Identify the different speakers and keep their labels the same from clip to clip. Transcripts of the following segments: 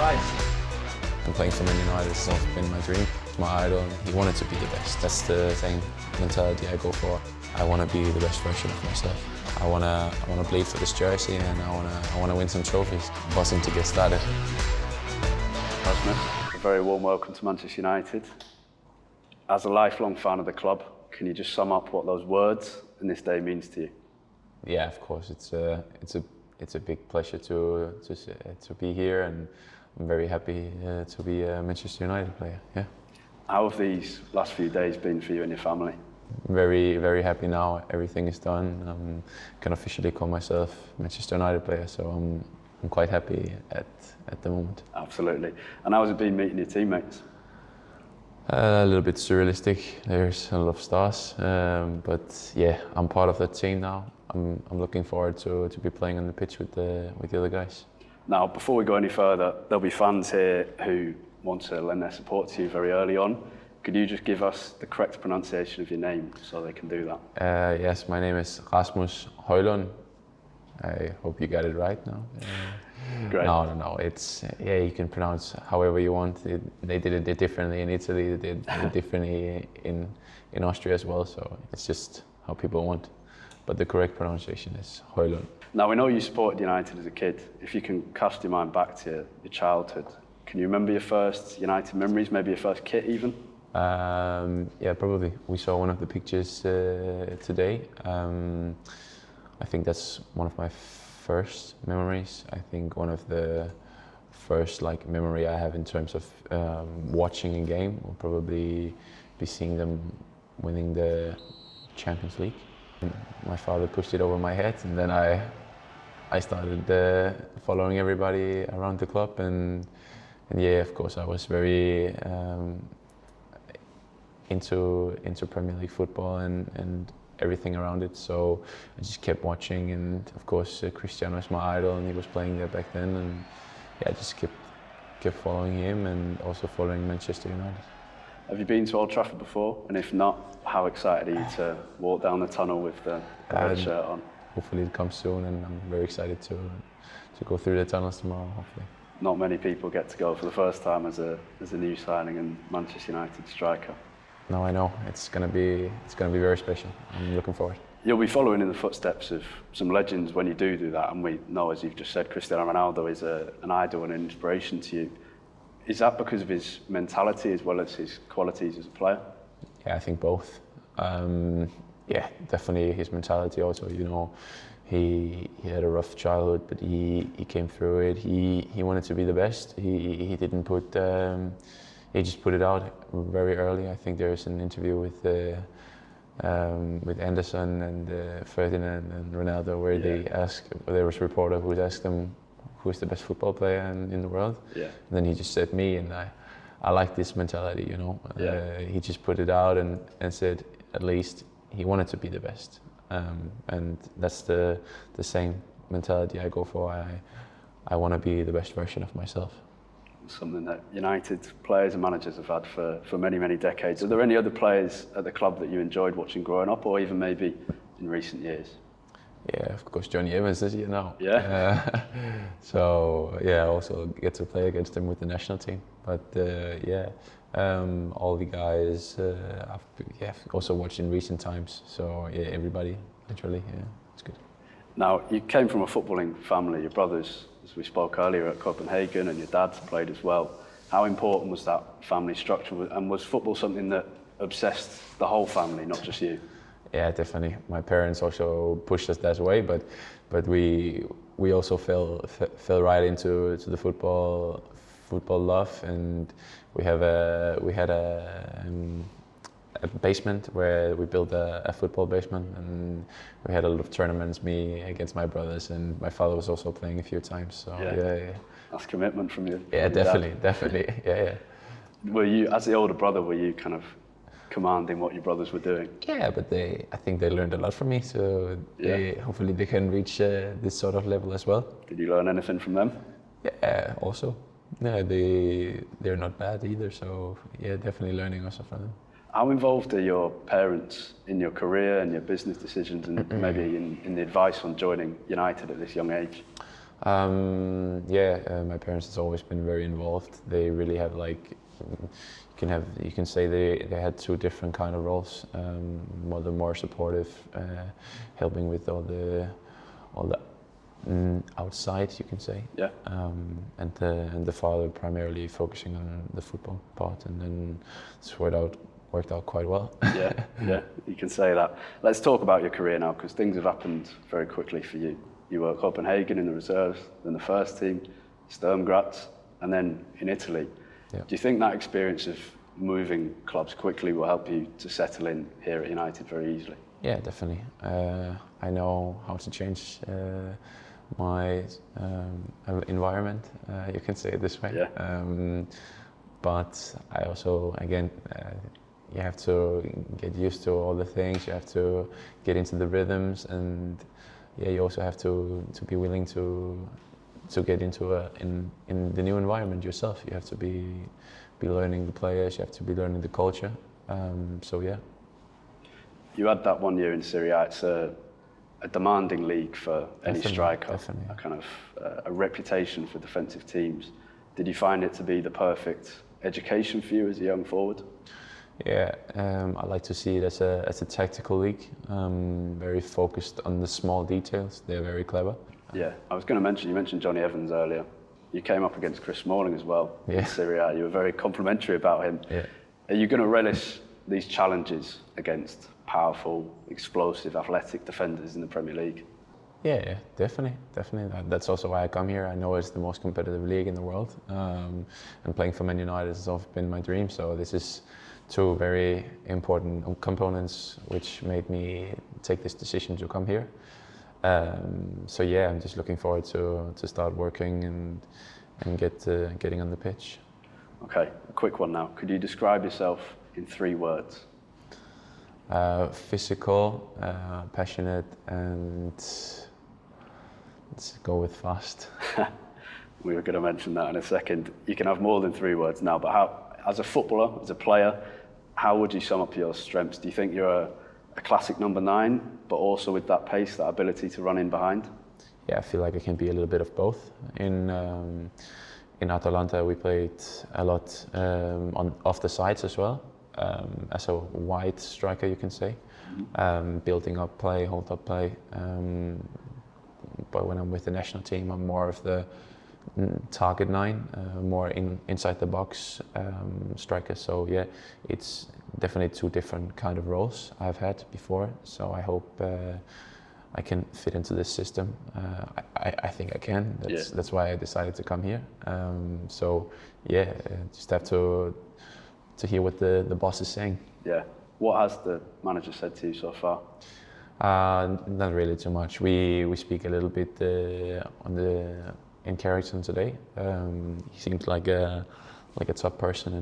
Speaker 1: rise.
Speaker 2: And playing for Man United has always been my dream. My idol, and he wanted to be the best. That's the same mentality I go for. I want to be the best version of myself. I want to bleed for this jersey, and I want to win some trophies. Buzzing to get started.
Speaker 3: Rasmus, a very warm welcome to Manchester United. As a lifelong fan of the club, can you just sum up what those words and this day means to you?
Speaker 2: Yeah, of course. It's a big pleasure to be here, and I'm very happy to be a Manchester United player. Yeah.
Speaker 3: How have these last few days been for you and your family?
Speaker 2: Very, very happy now. Everything is done. I can officially call myself Manchester United player, so I'm quite happy at the moment.
Speaker 3: Absolutely. And how has it been meeting your teammates?
Speaker 2: A little bit surrealistic. There's a lot of stars, but yeah, I'm part of that team now. I'm looking forward to be playing on the pitch with the other guys.
Speaker 3: Now, before we go any further, there'll be fans here who want to lend their support to you very early on. Could you just give us the correct pronunciation of your name so they can do that?
Speaker 2: Yes, my name is Rasmus Højlund. I hope you got it right now.
Speaker 3: Great.
Speaker 2: No. It's you can pronounce however you want. They did it differently in Italy. They did it differently in Austria as well. So it's just how people want. But the correct pronunciation is Højlund.
Speaker 3: Now, we know you supported United as a kid. If you can cast your mind back to your childhood, can you remember your first United memories, maybe your first kit even?
Speaker 2: Yeah, probably. We saw one of the pictures today. I think that's one of my first memories. I think one of the first memory I have in terms of watching a game will probably be seeing them winning the Champions League. My father pushed it over my head, and then I started following everybody around the club, and yeah, of course, I was very into Premier League football and everything around it. So I just kept watching, and of course, Cristiano is my idol, and he was playing there back then, and yeah, I just kept following him and also following Manchester United.
Speaker 3: Have you been to Old Trafford before? And if not, how excited are you to walk down the tunnel with the red shirt on?
Speaker 2: Hopefully it comes soon, and I'm very excited to go through the tunnels tomorrow, hopefully.
Speaker 3: Not many people get to go for the first time as a new signing and Manchester United striker.
Speaker 2: No, I know. It's gonna be very special. I'm looking forward.
Speaker 3: You'll be following in the footsteps of some legends when you do that, and we know, as you've just said, Cristiano Ronaldo is an idol and an inspiration to you. Is that because of his mentality as well as his qualities as a player?
Speaker 2: Yeah, I think both. Yeah, definitely his mentality also. You know, he had a rough childhood, but he came through it. He wanted to be the best. He didn't put. He just put it out very early. I think there's an interview with Anderson and Ferdinand and Ronaldo where there was a reporter who asked him who's the best football player in the world.
Speaker 3: Yeah.
Speaker 2: And then he just said me, and I like this mentality, you know.
Speaker 3: Yeah.
Speaker 2: He just put it out and said at least he wanted to be the best. And that's the same mentality I go for. I want to be the best version of myself.
Speaker 3: Something that United players and managers have had for many, many decades. Are there any other players at the club that you enjoyed watching growing up, or even maybe in recent years?
Speaker 2: Yeah, of course, Johnny Evans is here now.
Speaker 3: Yeah.
Speaker 2: So yeah, I also get to play against him with the national team. But yeah, all the guys I've also watched in recent times. So yeah, everybody, literally, yeah, it's good.
Speaker 3: Now, you came from a footballing family. Your brothers, as we spoke earlier, at Copenhagen, and your dad played as well. How important was that family structure, and was football something that obsessed the whole family, not just you?
Speaker 2: Yeah, definitely. My parents also pushed us that way, but we also fell right into the football love, and we had a basement where we built a football basement, and we had a lot of tournaments, me against my brothers, and my father was also playing a few times. So yeah.
Speaker 3: That's commitment from you.
Speaker 2: Yeah, definitely. Yeah.
Speaker 3: Were you, as the older brother, were you kind of commanding what your brothers were doing?
Speaker 2: Yeah, but I think they learned a lot from me, so hopefully they can reach this sort of level as well.
Speaker 3: Did you learn anything from them?
Speaker 2: Yeah, also. Yeah, they're not bad either, so yeah, definitely learning also from them.
Speaker 3: How involved are your parents in your career and your business decisions, and maybe in the advice on joining United at this young age?
Speaker 2: My parents has always been very involved. They really have like, you can say they had two different kind of roles. The more supportive, helping with all the outside, you can say.
Speaker 3: Yeah.
Speaker 2: And the father primarily focusing on the football part, and then it's worked out quite well.
Speaker 3: Yeah, you can say that. Let's talk about your career now, because things have happened very quickly for you. You were at Copenhagen in the reserves, then the first team, Sturm Graz, and then in Italy.
Speaker 2: Yeah.
Speaker 3: Do you think that experience of moving clubs quickly will help you to settle in here at United very easily?
Speaker 2: Yeah, definitely. I know how to change my environment, you can say it this way.
Speaker 3: Yeah.
Speaker 2: But I also, again, you have to get used to all the things. You have to get into the rhythms, and you also have to be willing to get into in the new environment yourself. You have to be learning the players. You have to be learning the culture.
Speaker 3: You had that 1 year in Serie A. It's a demanding league for any striker.
Speaker 2: Definitely.
Speaker 3: A kind of a reputation for defensive teams. Did you find it to be the perfect education for you as a young forward?
Speaker 2: Yeah, I like to see it as a tactical league, very focused on the small details. They're very clever.
Speaker 3: Yeah, I was going to mention, you mentioned Johnny Evans earlier. You came up against Chris Smalling as well in Serie A. You were very complimentary about him. Yeah. Are you going to relish these challenges against powerful, explosive, athletic defenders in the Premier League?
Speaker 2: Yeah, definitely. That's also why I come here. I know it's the most competitive league in the world, and playing for Man United has always been my dream. So this is two very important components which made me take this decision to come here. I'm just looking forward to start working and getting on the pitch. Okay,
Speaker 3: a quick one now. Could you describe yourself in 3 words?
Speaker 2: Physical, passionate, and let's go with fast.
Speaker 3: We were going to mention that in a second. You can have more than 3 words now, but how, as a footballer, as a player, how would you sum up your strengths? Do you think you're a classic number 9, but also with that pace, that ability to run in behind?
Speaker 2: Yeah, I feel like I can be a little bit of both. In Atalanta, we played a lot off the sides as well, as a wide striker, you can say, building up play, hold up play. But when I'm with the national team, I'm more of the target 9, more inside the box striker. So yeah, it's definitely 2 different kind of roles I've had before. So I hope I can fit into this system. I think I can. That's why I decided to come here. Just have to hear what the boss is saying. Yeah.
Speaker 3: What has the manager said to you so far?
Speaker 2: Not really too much. We speak a little bit in character today. He seems like a top person,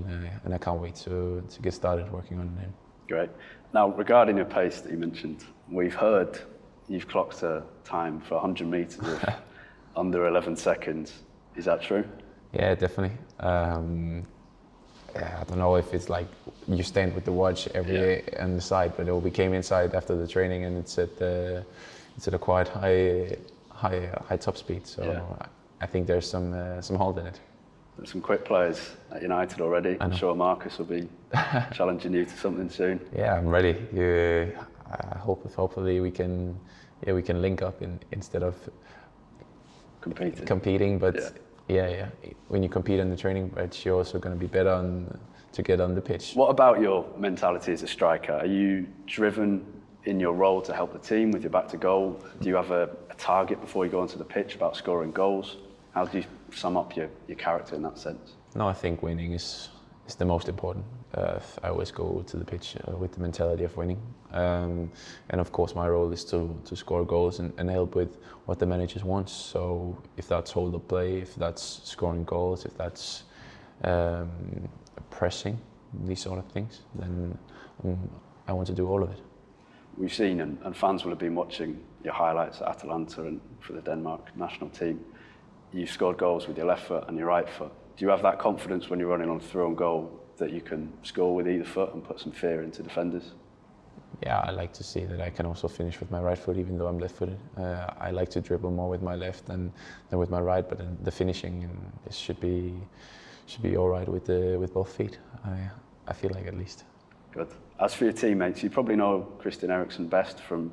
Speaker 2: and I can't wait to get started working on him.
Speaker 3: Great. Now, regarding your pace that you mentioned, we've heard you've clocked a time for 100 metres of under 11 seconds. Is that true?
Speaker 2: Yeah, definitely. I don't know if it's like you stand with the watch every day on the side, but we came inside after the training, and it's at a quite high top speed. So I think there's some hold in it.
Speaker 3: There's some quick players at United already. I'm sure Marcus will be challenging you to something soon.
Speaker 2: Yeah, I'm ready. Hopefully we can link up instead of competing. But when you compete in the training pitch, you're also going to be better to get on the pitch.
Speaker 3: What about your mentality as a striker? Are you driven in your role to help the team with your back to goal? Do you have a target before you go onto the pitch about scoring goals? How do you sum up your character in that sense?
Speaker 2: No, I think winning is the most important. I always go to the pitch with the mentality of winning. And of course my role is to score goals and help with what the manager wants. So if that's hold up play, if that's scoring goals, if that's pressing, these sort of things, then I want to do all of it.
Speaker 3: We've seen, and fans will have been watching your highlights at Atalanta and for the Denmark national team. You've scored goals with your left foot and your right foot. Do you have that confidence when you're running on through on goal that you can score with either foot and put some fear into defenders?
Speaker 2: yeah, I like to see that I can also finish with my right foot, even though I'm left-footed. I like to dribble more with my left than with my right, but then the finishing should be all right with both feet. I feel like, at least.
Speaker 3: Good. As for your teammates, you probably know Christian Eriksen best from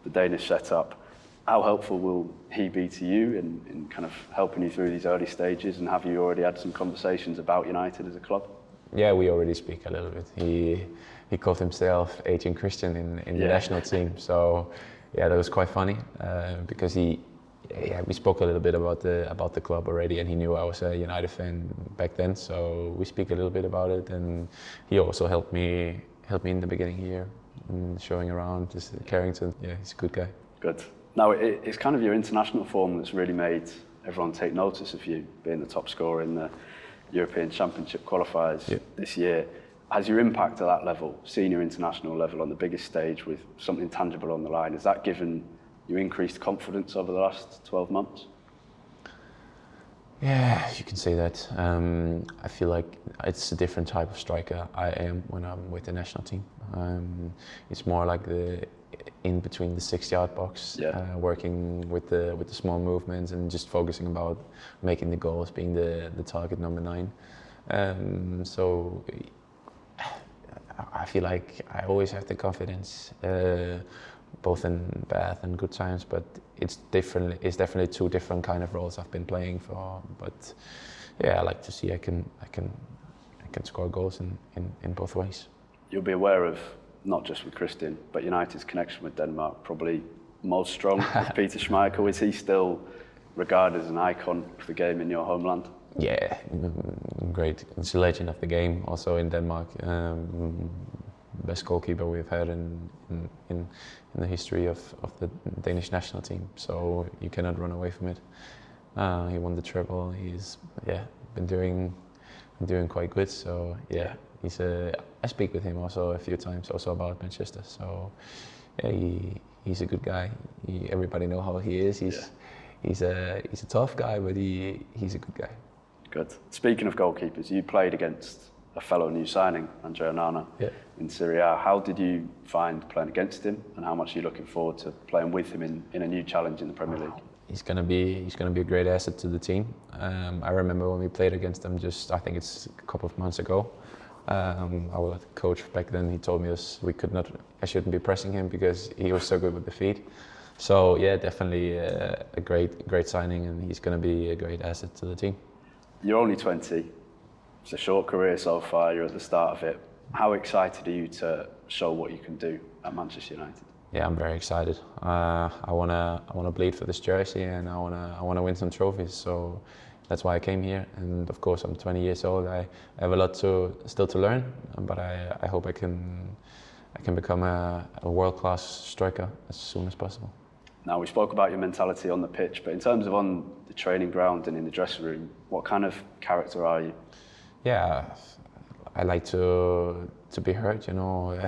Speaker 3: the Danish setup. How helpful will he be to you in kind of helping you through these early stages, and have you already had some conversations about United as a club?
Speaker 2: Yeah, we already speak a little bit. He called himself Agent Christian in the national team, so yeah, that was quite funny because we spoke a little bit about the club already, and he knew I was a United fan back then, so we speak a little bit about it, and he also helped me in the beginning here, and showing around Carrington. Yeah, he's a good guy.
Speaker 3: Good. Now, it's kind of your international form that's really made everyone take notice of you, being the top scorer in the European Championship qualifiers this year. Has your impact at that level, senior international level, on the biggest stage with something tangible on the line, has that given you increased confidence over the last 12 months?
Speaker 2: Yeah, you can say that. I feel like it's a different type of striker I am when I'm with the national team. It's more like in between the 6-yard box, working with the small movements and just focusing about making the goals, being the target number 9. So I feel like I always have the confidence, both in bad and good times, but it's definitely 2 different kind of roles I've been playing for. But yeah, I like to see I can score goals in both ways. You'll
Speaker 3: be aware of, not just with Christian, but United's connection with Denmark, probably most strong with Peter Schmeichel. Is he still regarded as an icon of the game in your homeland?
Speaker 2: Yeah, great. He's a legend of the game, also in Denmark. Best goalkeeper we've had in the history of the Danish national team. So you cannot run away from it. He won the treble. He's been doing quite good. So yeah, I speak with him also a few times also about Manchester. So yeah, he's a good guy. Everybody know how he is. He's a tough guy, but he's a good guy.
Speaker 3: Good. Speaking of goalkeepers, you played against a fellow new signing, Andrea Onana, in Serie A. How did you find playing against him, and how much are you looking forward to playing with him in a new challenge in the Premier League?
Speaker 2: He's gonna be a great asset to the team. I remember when we played against him, I think it's a couple of months ago. Our coach back then, he told me I shouldn't be pressing him because he was so good with the feet. So yeah, definitely a great signing, and he's gonna be a great asset to the team.
Speaker 3: You're only 20. It's a short career so far. You're at the start of it. How excited are you to show what you can do at Manchester United?
Speaker 2: Yeah, I'm very excited. I wanna bleed for this jersey, and I wanna win some trophies. So that's why I came here. And of course, I'm 20 years old. I have a lot still to learn, but I hope I can become a world-class striker as soon as possible.
Speaker 3: Now, we spoke about your mentality on the pitch, but in terms of on the training ground and in the dressing room, what kind of character are you?
Speaker 2: Yeah, I like to be heard, you know.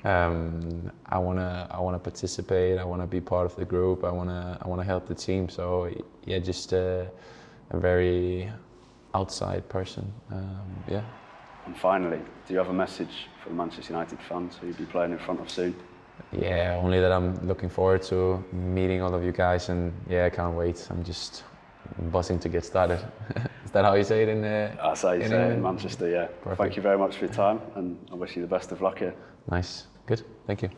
Speaker 2: I wanna participate. I wanna be part of the group. I wanna help the team. So yeah, just a very outside person. Yeah.
Speaker 3: And finally, do you have a message for the Manchester United fans who you'll be playing in front of soon?
Speaker 2: Yeah, only that I'm looking forward to meeting all of you guys, and yeah, I can't wait. I'm just buzzing to get started. Is that how you say it
Speaker 3: That's how you say it in Manchester, yeah.
Speaker 2: Perfect.
Speaker 3: Thank you very much for your time, and I wish you the best of luck here.
Speaker 2: Nice. Good. Thank you.